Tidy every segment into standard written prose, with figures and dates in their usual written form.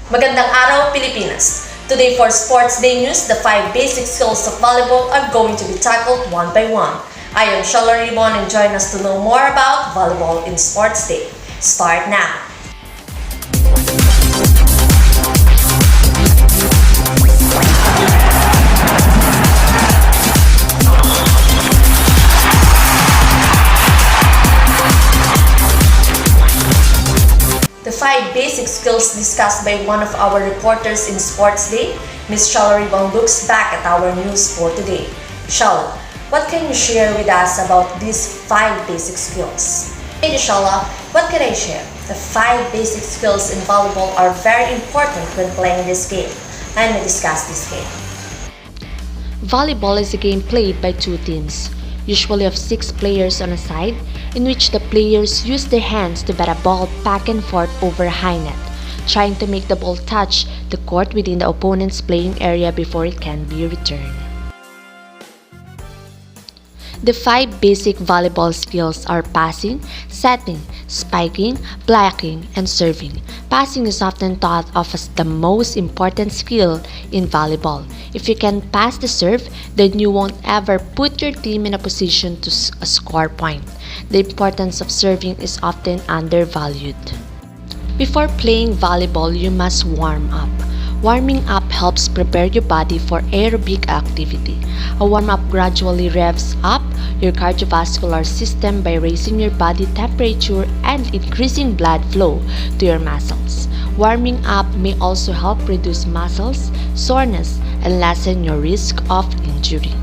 Magandang araw, Pilipinas! Today for Sports Day News, the 5 basic skills of volleyball are going to be tackled one by one. I am Shala Ribon and join us to know more about volleyball in Sports Day. Start now! The 5 basic skills discussed by one of our reporters in Sports Day, Ms. Shala Ribon, looks back at our news for today. Shala, what can you share with us about these 5 basic skills? Hey Shala, what can I share? The 5 basic skills in volleyball are very important when playing this game. Let me discuss this game. Volleyball is a game played by 2 teams, usually of 6 players on a side, in which the players use their hands to bat a ball back and forth over a high net, trying to make the ball touch the court within the opponent's playing area before it can be returned. The 5 basic volleyball skills are passing, setting, spiking, blocking, and serving. Passing is often thought of as the most important skill in volleyball. If you can pass the serve, then you won't ever put your team in a position to score point. The importance of serving is often undervalued. Before playing volleyball, you must warm up. Warming up helps prepare your body for aerobic activity. A warm-up gradually revs up your cardiovascular system by raising your body temperature and increasing blood flow to your muscles. Warming up may also help reduce muscles soreness and lessen your risk of injury.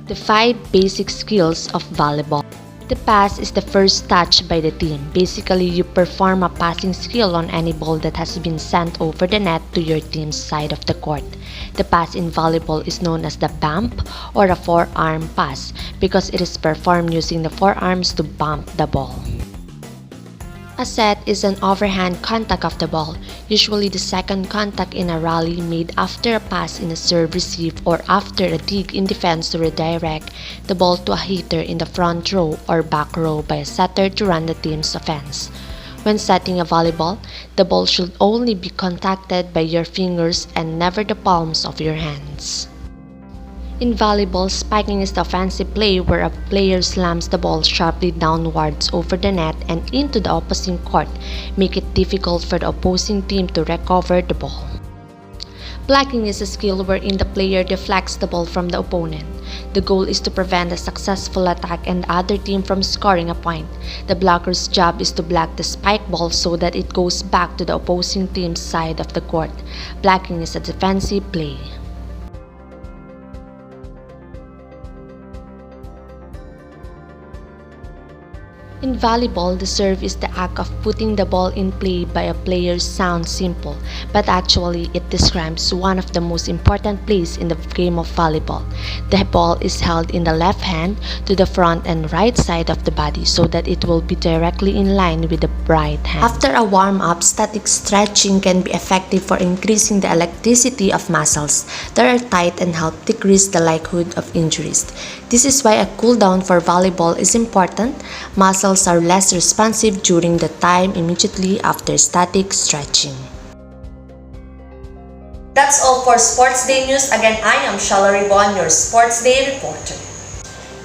The 5 basic skills of volleyball. The pass is the first touch by the team. Basically, you perform a passing skill on any ball that has been sent over the net to your team's side of the court. The pass in volleyball is known as the bump or a forearm pass because it is performed using the forearms to bump the ball. A set is an overhand contact of the ball, usually the second contact in a rally made after a pass in a serve receive or after a dig in defense to redirect the ball to a hitter in the front row or back row by a setter to run the team's offense. When setting a volleyball, the ball should only be contacted by your fingers and never the palms of your hands. In volleyball, spiking is the offensive play where a player slams the ball sharply downwards over the net and into the opposing court, make it difficult for the opposing team to recover the ball. Blocking is a skill wherein the player deflects the ball from the opponent. The goal is to prevent a successful attack and the other team from scoring a point. The blocker's job is to block the spike ball so that it goes back to the opposing team's side of the court. Blocking is a defensive play. In volleyball, the serve is the act of putting the ball in play by a player. Sounds simple, but actually it describes one of the most important plays in the game of volleyball. The ball is held in the left hand to the front and right side of the body so that it will be directly in line with the right hand. After a warm-up, static stretching can be effective for increasing the elasticity of muscles that are tight and help decrease the likelihood of injuries. This is why a cool down for volleyball is important. Muscles are less responsive during the time immediately after static stretching. That's all for Sports Day News. Again, I am Shala Ribon, your Sports Day reporter.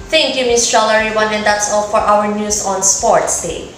Thank you, Ms. Shala Ribon, and that's all for our news on Sports Day.